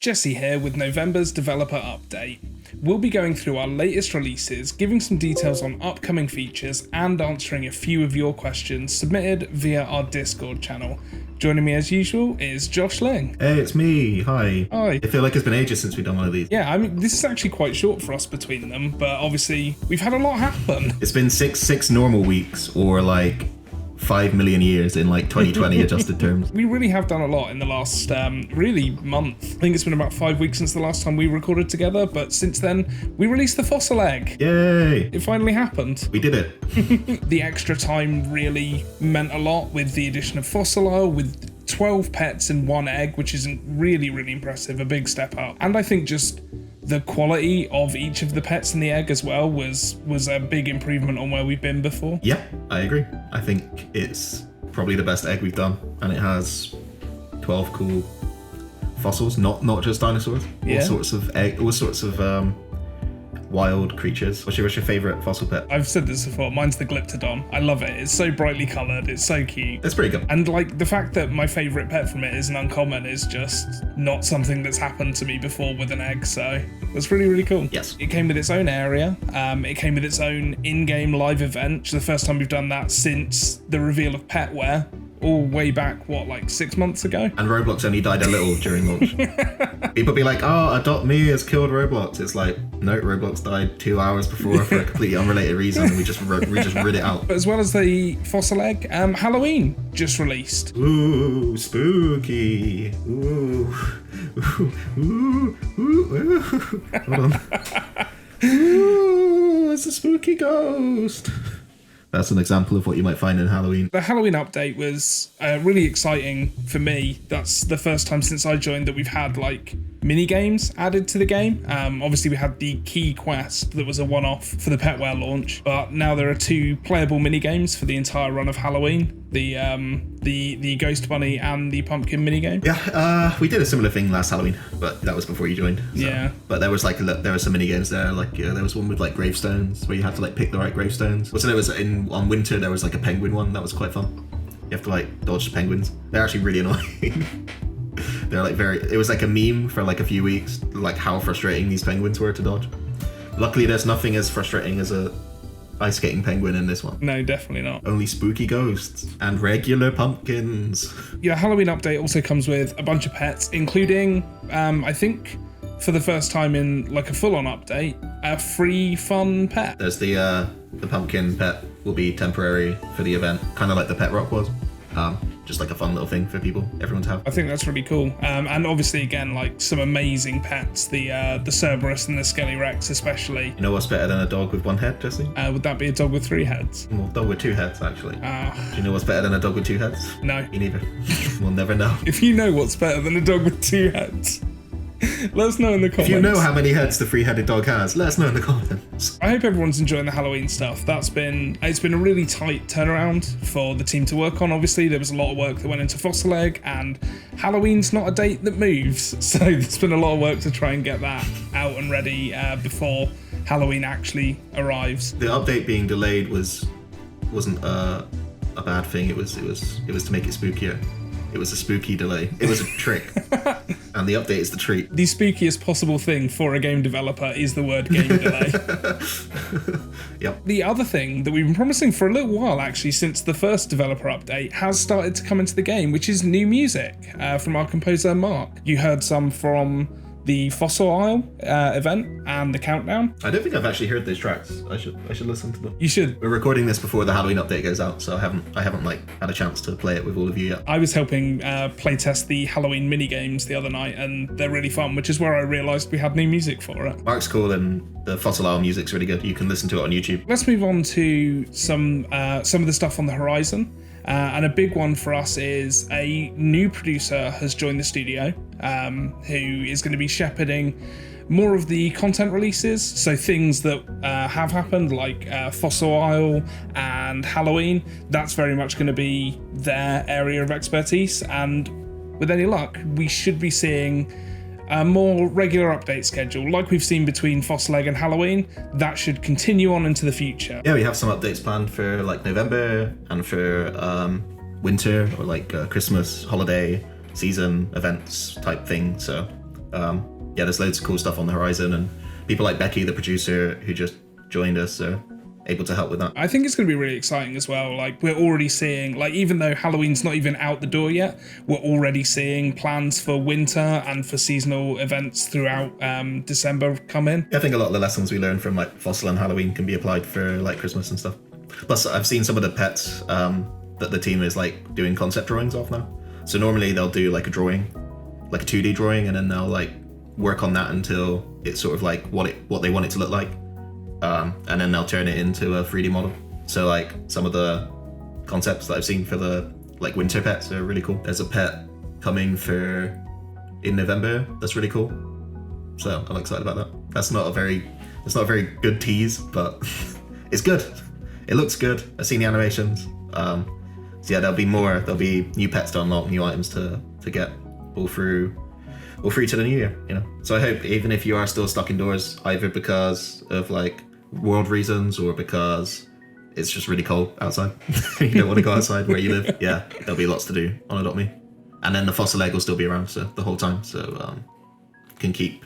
Jesse here with November's developer update. We'll be going through our latest releases, giving some details on upcoming features and answering a few of your questions submitted via our Discord channel. Joining me as usual is Josh Ling. Hey, it's me. Hi. Hi. I feel like it's been ages since we've done one of these. Yeah, I mean, this is actually quite short for us between them, but obviously we've had a lot happen. It's been six normal weeks, or like 5 million years in like 2020 adjusted terms. We really have done a lot in the last, really, month. I think it's been about 5 weeks since the last time we recorded together, but since then, we released the fossil egg. Yay! It finally happened. We did it. The extra time really meant a lot with the addition of Fossil Isle, with 12 pets in one egg, which is really, really impressive, a big step up. And I think just the quality of each of the pets in the egg as well was a big improvement on where we've been before. Yeah, I agree. I think it's probably the best egg we've done, and it has 12 cool fossils, not just dinosaurs. Yeah. All sorts of wild creatures. What's your favorite fossil pet? I've said this before, mine's the Glyptodon. I love it. It's so brightly coloured, it's so cute. It's pretty good. And like the fact that my favourite pet from it is an uncommon is just not something that's happened to me before with an egg, so it's really, really cool. Yes. It came with its own area, it came with its own in-game live event, which is the first time we've done that since the reveal of Petware, all way back, like 6 months ago? And Roblox only died a little during launch. People be like, oh, AdoptMe has killed Roblox. It's like, no, Roblox died 2 hours before for a completely unrelated reason, and we just rid it out. But as well as the fossil egg, Halloween just released. Ooh, spooky. Ooh. Ooh. Ooh. Ooh. Hold on. Ooh, it's a spooky ghost. That's an example of what you might find in Halloween. The Halloween update was really exciting for me. That's the first time since I joined that we've had like mini games added to the game. Obviously we had the key quest that was a one-off for the Petware launch, but now there are 2 playable mini games for the entire run of Halloween. The Ghost Bunny and the Pumpkin mini game. Yeah, we did a similar thing last Halloween, but that was before you joined. So. Yeah. But there was there were some mini games there. Like there was one with like gravestones where you had to like pick the right gravestones. Also, there was on Winter there was like a penguin one that was quite fun. You have to like dodge the penguins. They're actually really annoying. They're like it was like a meme for like a few weeks, like how frustrating these penguins were to dodge. Luckily, there's nothing as frustrating as a ice skating penguin in this one. No, definitely not. Only spooky ghosts and regular pumpkins. Yeah, Halloween update also comes with a bunch of pets, including, I think, for the first time in like a full-on update, a free fun pet. There's the pumpkin pet will be temporary for the event, kind of like the pet rock was. Just like a fun little thing for everyone to have. I think that's really cool. And obviously, again, like some amazing pets, the Cerberus and the Skelly Rex especially. You know what's better than a dog with one head, Jesse? Would that be a dog with 3 heads? Well, dog with 2 heads, actually. Do you know what's better than a dog with 2 heads? No. Me neither. We'll never know. If you know what's better than a dog with 2 heads, let us know in the comments. If you know how many heads the 3-headed dog has, let us know in the comments. I hope everyone's enjoying the Halloween stuff. It's been a really tight turnaround for the team to work on. Obviously, there was a lot of work that went into Fossil Egg, and Halloween's not a date that moves. So there's been a lot of work to try and get that out and ready before Halloween actually arrives. The update being delayed wasn't a bad thing. It was to make it spookier. It was a spooky delay. It was a trick. And the update is the treat. The spookiest possible thing for a game developer is the word game delay. Yep. The other thing that we've been promising for a little while, actually, since the first developer update, has started to come into the game, which is new music from our composer, Mark. You heard some from the Fossil Isle event and the Countdown. I don't think I've actually heard those tracks. I should listen to them. You should. We're recording this before the Halloween update goes out, so I haven't like had a chance to play it with all of you yet. I was helping playtest the Halloween mini games the other night, and they're really fun, which is where I realised we had new music for it. Mark's cool, and the Fossil Isle music's really good. You can listen to it on YouTube. Let's move on to some of the stuff on the horizon. And a big one for us is a new producer has joined the studio who is going to be shepherding more of the content releases. So things that have happened like Fossil Isle and Halloween, that's very much going to be their area of expertise. And with any luck, we should be seeing a more regular update schedule, like we've seen between Fossil Egg and Halloween. That should continue on into the future. Yeah, we have some updates planned for like November and for winter, or like Christmas, holiday, season events type thing. So Yeah, there's loads of cool stuff on the horizon, and people like Becky, the producer, who just joined us, are able to help with that. I think it's going to be really exciting as well. Like, we're already seeing, like, even though Halloween's not even out the door yet, we're already seeing plans for winter and for seasonal events throughout December come in. Yeah, I think a lot of the lessons we learned from like Fossil and Halloween can be applied for like Christmas and stuff. Plus, I've seen some of the pets that the team is like doing concept drawings of now. So normally they'll do like a drawing, like a 2D drawing, and then they'll like work on that until it's sort of like what they want it to look like. And then they'll turn it into a 3D model. So like some of the concepts that I've seen for the like winter pets are really cool. There's a pet coming in November that's really cool. So I'm excited about that. It's not a very good tease, but it's good. It looks good. I've seen the animations. So yeah, there'll be new pets to unlock, new items to get all through to the new year, you know. So I hope, even if you are still stuck indoors, either because of like world reasons or because it's just really cold outside, you don't want to go outside where you live, yeah, there'll be lots to do on PlayAdoptMe. And then the fossil egg will still be around the whole time, so you can keep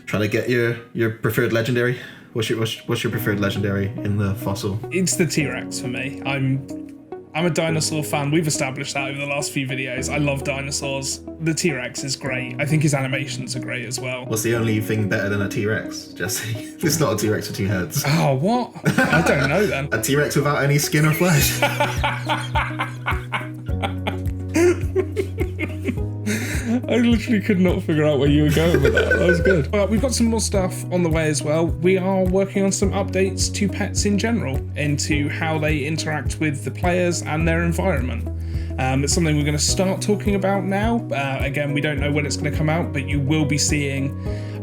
trying to get your preferred legendary. What's your preferred legendary in the fossil? It's the T-Rex for me. I'm a dinosaur fan. We've established that over the last few videos. I love dinosaurs. The T-Rex is great. I think his animations are great as well. What's the only thing better than a T-Rex, Jesse? It's not a T-Rex with two heads. Oh, what? I don't know then. A T-Rex without any skin or flesh. I literally could not figure out where you were going with that. That was good. But we've got some more stuff on the way as well. We are working on some updates to pets in general, into how they interact with the players and their environment. It's something we're going to start talking about now. Again, we don't know when it's going to come out, but you will be seeing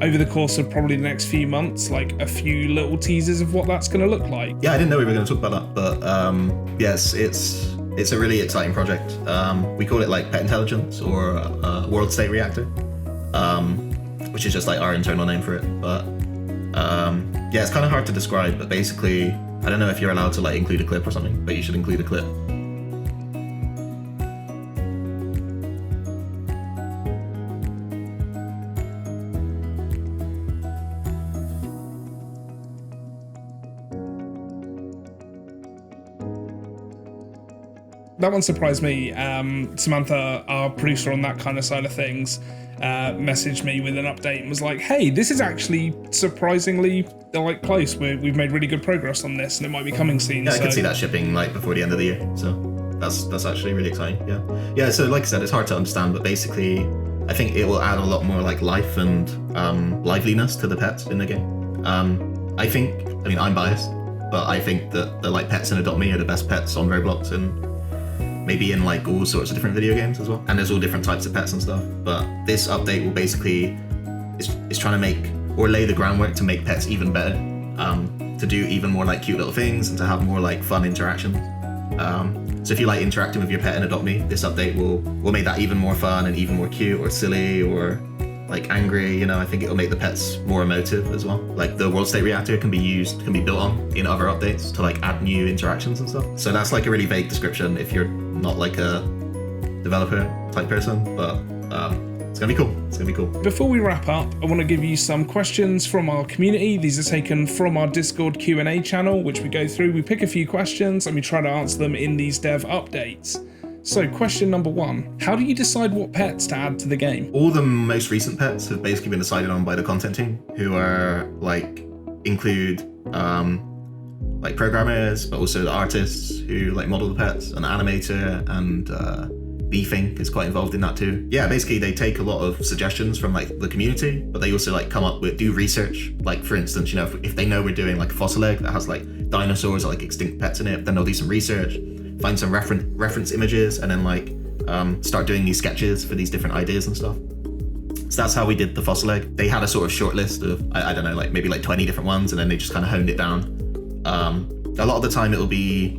over the course of probably the next few months, like a few little teasers of what that's going to look like. Yeah, I didn't know we were going to talk about that, but yes, it's a really exciting project. We call it like Pet Intelligence or World State Reactor, which is just like our internal name for it. But yeah, it's kind of hard to describe, but basically, I don't know if you're allowed to like include a clip or something, but you should include a clip. That one surprised me. Samantha, our producer on that kind of side of things, messaged me with an update and was like, hey, this is actually surprisingly like close. We've made really good progress on this and it might be coming soon. Yeah, I could see that shipping like before the end of the year. So that's actually really exciting. Yeah. So like I said, it's hard to understand, but basically I think it will add a lot more like life and liveliness to the pets in the game. I mean, I'm biased, but I think that the like pets in PlayAdoptMe are the best pets on Roblox and maybe in like all sorts of different video games as well. And there's all different types of pets and stuff. But this update will basically is trying to make or lay the groundwork to make pets even better, to do even more like cute little things and to have more like fun interactions. So if you like interacting with your pet in PlayAdoptMe, this update will make that even more fun and even more cute or silly or like angry, you know. I think it'll make the pets more emotive as well. Like the World State Reactor can be built on in other updates to like add new interactions and stuff. So that's like a really vague description if you're not like a developer type person, but it's gonna be cool. Before we wrap up, I want to give you some questions from our community. These are taken from our Discord Q&A channel, which we go through. We pick a few questions and we try to answer them in these dev updates. So question number 1, how do you decide what pets to add to the game? All the most recent pets have basically been decided on by the content team, who are like include like programmers, but also the artists who like model the pets, an animator, and Beefink is quite involved in that too. Yeah, basically they take a lot of suggestions from like the community, but they also like come up with, do research. Like for instance, you know, if they know we're doing like a fossil egg that has like dinosaurs or like extinct pets in it, then they'll do some research, find some reference images, and then like start doing these sketches for these different ideas and stuff. So that's how we did the fossil egg. They had a sort of short list of, I don't know, like maybe like 20 different ones, and then they just kind of honed it down. A lot of the time it'll be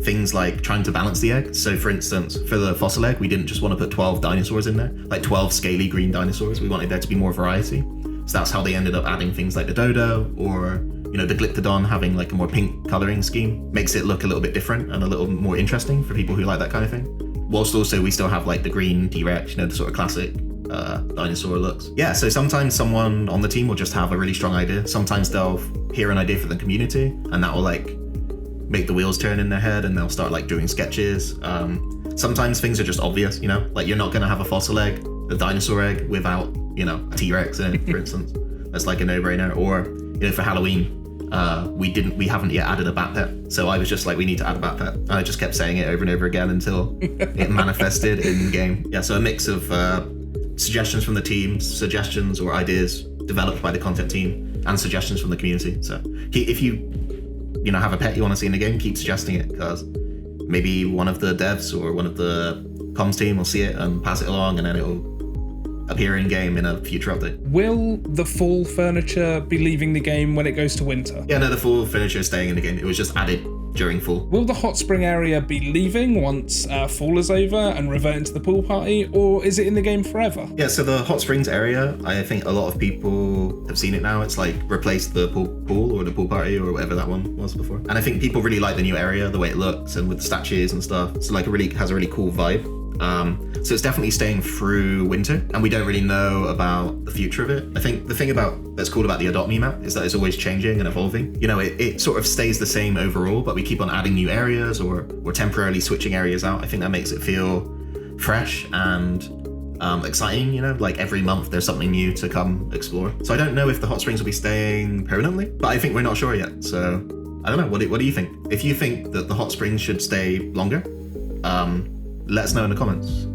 things like trying to balance the egg. So for instance, for the fossil egg, we didn't just want to put 12 dinosaurs in there, like 12 scaly green dinosaurs. We wanted there to be more variety. So that's how they ended up adding things like the dodo, or you know, the glyptodon having like a more pink coloring scheme. Makes it look a little bit different and a little more interesting for people who like that kind of thing. Whilst also we still have like the green T-Rex, you know, the sort of classic dinosaur looks. Yeah, so sometimes someone on the team will just have a really strong idea. Sometimes they'll hear an idea for the community, and that will like make the wheels turn in their head, and they'll start like doing sketches. Sometimes things are just obvious, you know, like you're not gonna have a fossil egg, a dinosaur egg, without, you know, a T-Rex in it, for instance. That's like a no-brainer. Or, you know, for Halloween, we haven't yet added a bat pet, so I was just like, we need to add a bat pet, and I just kept saying it over and over again until it manifested in game. Yeah, so a mix of suggestions from the team, suggestions or ideas developed by the content team, and suggestions from the community. So if you know, have a pet you want to see in the game, keep suggesting it, because maybe one of the devs or one of the comms team will see it and pass it along, and then it'll appear in game in a future update. Will the fall furniture be leaving the game when it goes to winter? Yeah, no, the fall furniture is staying in the game. It was just added during fall. Will the hot spring area be leaving once fall is over and reverting to the pool party, or is it in the game forever? Yeah, so the hot springs area, I think a lot of people have seen it now. It's like replaced the pool or the pool party or whatever that one was before. And I think people really like the new area, the way it looks and with the statues and stuff. So like it has a really cool vibe. So it's definitely staying through winter, and we don't really know about the future of it. I think the thing that's cool about the AdoptMe map is that it's always changing and evolving. You know, it sort of stays the same overall, but we keep on adding new areas or temporarily switching areas out. I think that makes it feel fresh and exciting, you know, like every month there's something new to come explore. So I don't know if the hot springs will be staying permanently, but I think we're not sure yet. So I don't know, what do you think? If you think that the hot springs should stay longer, let us know in the comments.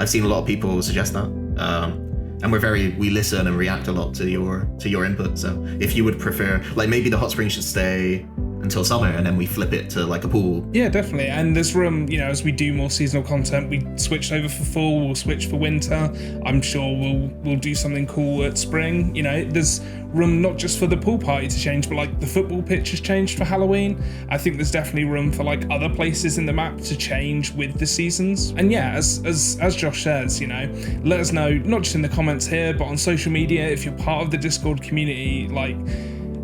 I've seen a lot of people suggest that, and we listen and react a lot to your input. So if you would prefer, like maybe the hot spring should stay until summer and then we flip it to like a pool. Yeah, definitely. And there's room, you know, as we do more seasonal content, we switched over for fall, we'll switch for winter. I'm sure we'll do something cool at spring. You know, there's room not just for the pool party to change, but like the football pitch has changed for Halloween. I think there's definitely room for like other places in the map to change with the seasons. And yeah, as Josh says, you know, let us know, not just in the comments here, but on social media. If you're part of the Discord community, like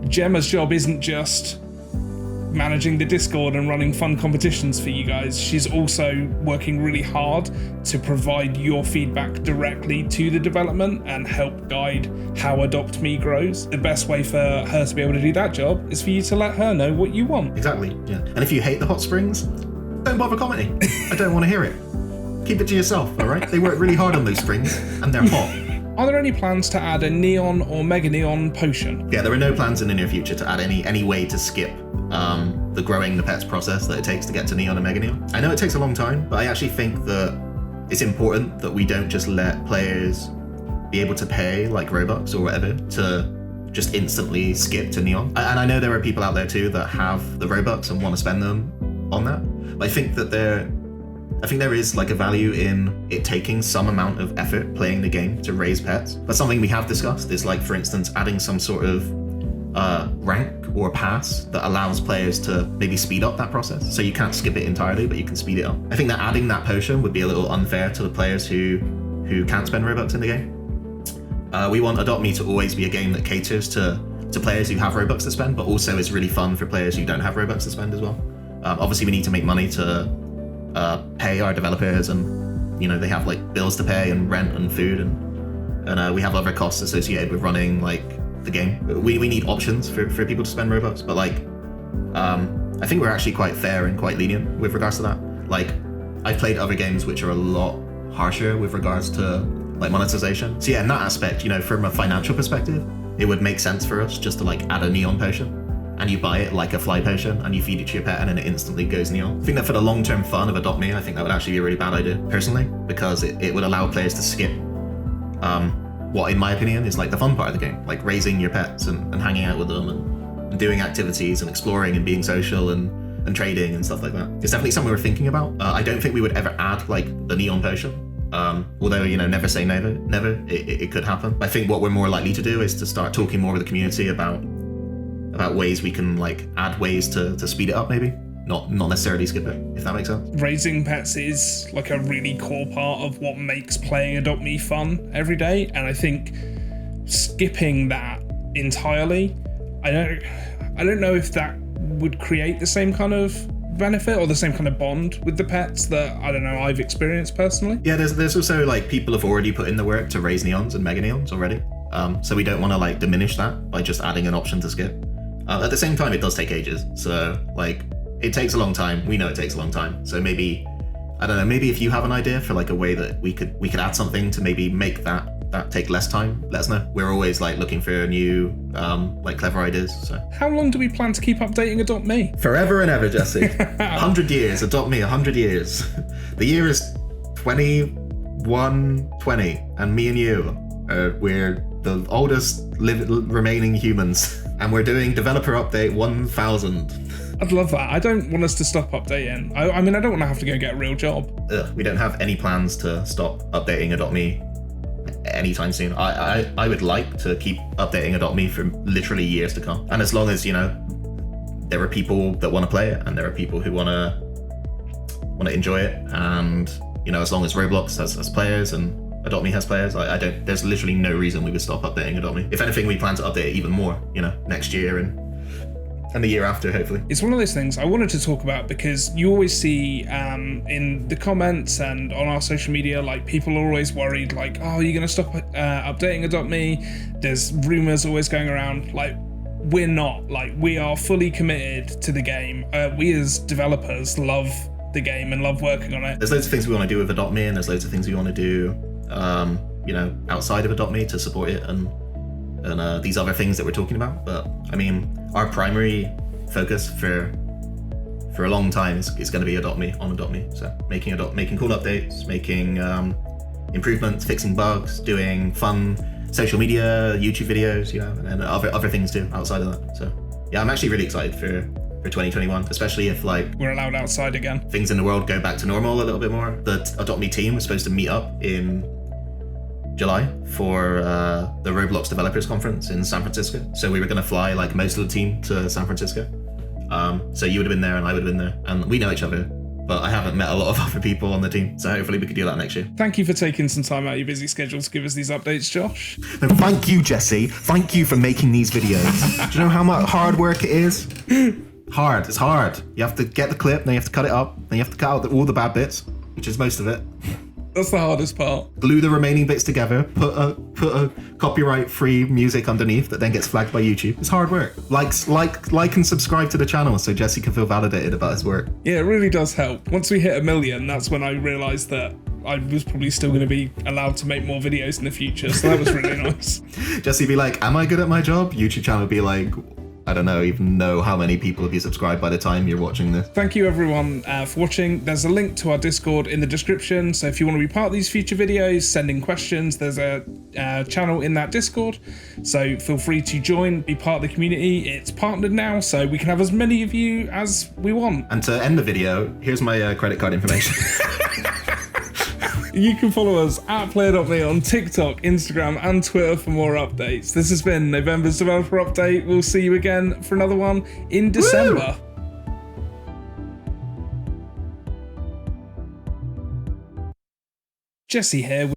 Gemma's job isn't just managing the Discord and running fun competitions for you guys. She's also working really hard to provide your feedback directly to the development and help guide how AdoptMe grows. The best way for her to be able to do that job is for you to let her know what you want. Exactly, yeah. And if you hate the hot springs, don't bother commenting. I don't want to hear it. Keep it to yourself, all right? They work really hard on those springs and they're hot. Are there any plans to add a neon or mega neon potion? Yeah, there are no plans in the near future to add any way to skip the growing the pets process that it takes to get to neon and mega neon. I know it takes a long time, but I actually think that it's important that we don't just let players be able to pay like Robux or whatever to just instantly skip to neon. And I know there are people out there too that have the Robux and want to spend them on that. But I think there is like a value in it taking some amount of effort playing the game to raise pets. But something we have discussed is like, for instance, adding some sort of rank or pass that allows players to maybe speed up that process. So you can't skip it entirely, but you can speed it up. I think that adding that potion would be a little unfair to the players who can't spend Robux in the game. We want AdoptMe to always be a game that caters to players who have Robux to spend, but also is really fun for players who don't have Robux to spend as well. Obviously we need to make money to pay our developers, and you know, they have like bills to pay and rent and food, and we have other costs associated with running like the game. We need options for people to spend Robux, but like I think we're actually quite fair and quite lenient with regards to that. Like I've played other games which are a lot harsher with regards to like monetization. So yeah, in that aspect, you know, from a financial perspective, it would make sense for us just to like add a neon potion, and you buy it like a fly potion and you feed it to your pet and then it instantly goes neon. I think that for the long-term fun of AdoptMe, I think that would actually be a really bad idea personally, because it would allow players to skip what in my opinion is like the fun part of the game, like raising your pets and hanging out with them and doing activities and exploring and being social and trading and stuff like that. It's definitely something we're thinking about. I don't think we would ever add like the neon potion. Although, you know, never say never, it could happen. I think what we're more likely to do is to start talking more with the community about ways we can like add ways to speed it up, maybe not necessarily skip it, if that makes sense. Raising pets is like a really core part of what makes playing AdoptMe fun every day, and I think skipping that entirely, I don't know if that would create the same kind of benefit or the same kind of bond with the pets that, I don't know, I've experienced personally. Yeah, there's also like people have already put in the work to raise neons and mega neons already. So we don't want to like diminish that by just adding an option to skip. At the same time, it does take ages. So like it takes a long time. We know it takes a long time. So maybe, I don't know, maybe if you have an idea for like a way that we could add something to maybe make that take less time, let us know. We're always like looking for new like clever ideas. So how long do we plan to keep updating AdoptMe? Forever and ever, Jesse. 100 years. AdoptMe, 100 years. The year is 2120, and me and you we're the oldest remaining humans, and we're doing developer update 1000. I'd love that. I don't want us to stop updating. I mean, I don't want to have to go get a real job. We don't have any plans to stop updating AdoptMe anytime soon. I would like to keep updating AdoptMe for literally years to come. And as long as, you know, there are people that want to play it and there are people who want to enjoy it, and, you know, as long as Roblox has players and AdoptMe has players, there's literally no reason we would stop updating AdoptMe. If anything, we plan to update it even more, you know, next year and the year after, hopefully. It's one of those things I wanted to talk about because you always see in the comments and on our social media, like people are always worried, like, oh, you're going to stop updating AdoptMe. There's rumors always going around. Like, we're not. Like, we are fully committed to the game. We as developers love the game and love working on it. There's loads of things we want to do with AdoptMe, and there's loads of things we want to do, you know, outside of AdoptMe to support it and these other things that we're talking about. But I mean, our primary focus for a long time is going to be AdoptMe, on AdoptMe. So making cool updates, making improvements, fixing bugs, doing fun social media, YouTube videos, you know, and other things too outside of that. So yeah, I'm actually really excited for 2021, especially if like we're allowed outside again. Things in the world go back to normal a little bit more. The AdoptMe team was supposed to meet up in July for the Roblox Developers Conference in San Francisco. So we were going to fly like most of the team to San Francisco. So you would have been there and I would have been there, and we know each other, but I haven't met a lot of other people on the team. So hopefully we could do that next year. Thank you for taking some time out of your busy schedule to give us these updates, Josh. No, thank you, Jesse. Thank you for making these videos. Do you know how much hard work it is? Hard. It's hard. You have to get the clip, then you have to cut it up, then you have to cut out all the bad bits, which is most of it. That's the hardest part. Glue the remaining bits together, put a copyright-free music underneath that then gets flagged by YouTube. It's hard work. Like and subscribe to the channel so Jesse can feel validated about his work. Yeah, it really does help. Once we hit 1 million, that's when I realised that I was probably still going to be allowed to make more videos in the future. So that was really nice. Jesse be like, am I good at my job? YouTube channel would be like, I don't even know how many people have you subscribed by the time you're watching this. Thank you everyone for watching. There's a link to our Discord in the description, so if you want to be part of these future videos, send in questions, there's a channel in that Discord, so feel free to join, be part of the community. It's partnered now, so we can have as many of you as we want. And to end the video, here's my credit card information. You can follow us at PlayAdoptMe on TikTok, Instagram, and Twitter for more updates. This has been November's Developer Update. We'll see you again for another one in December. Woo! Jesse here.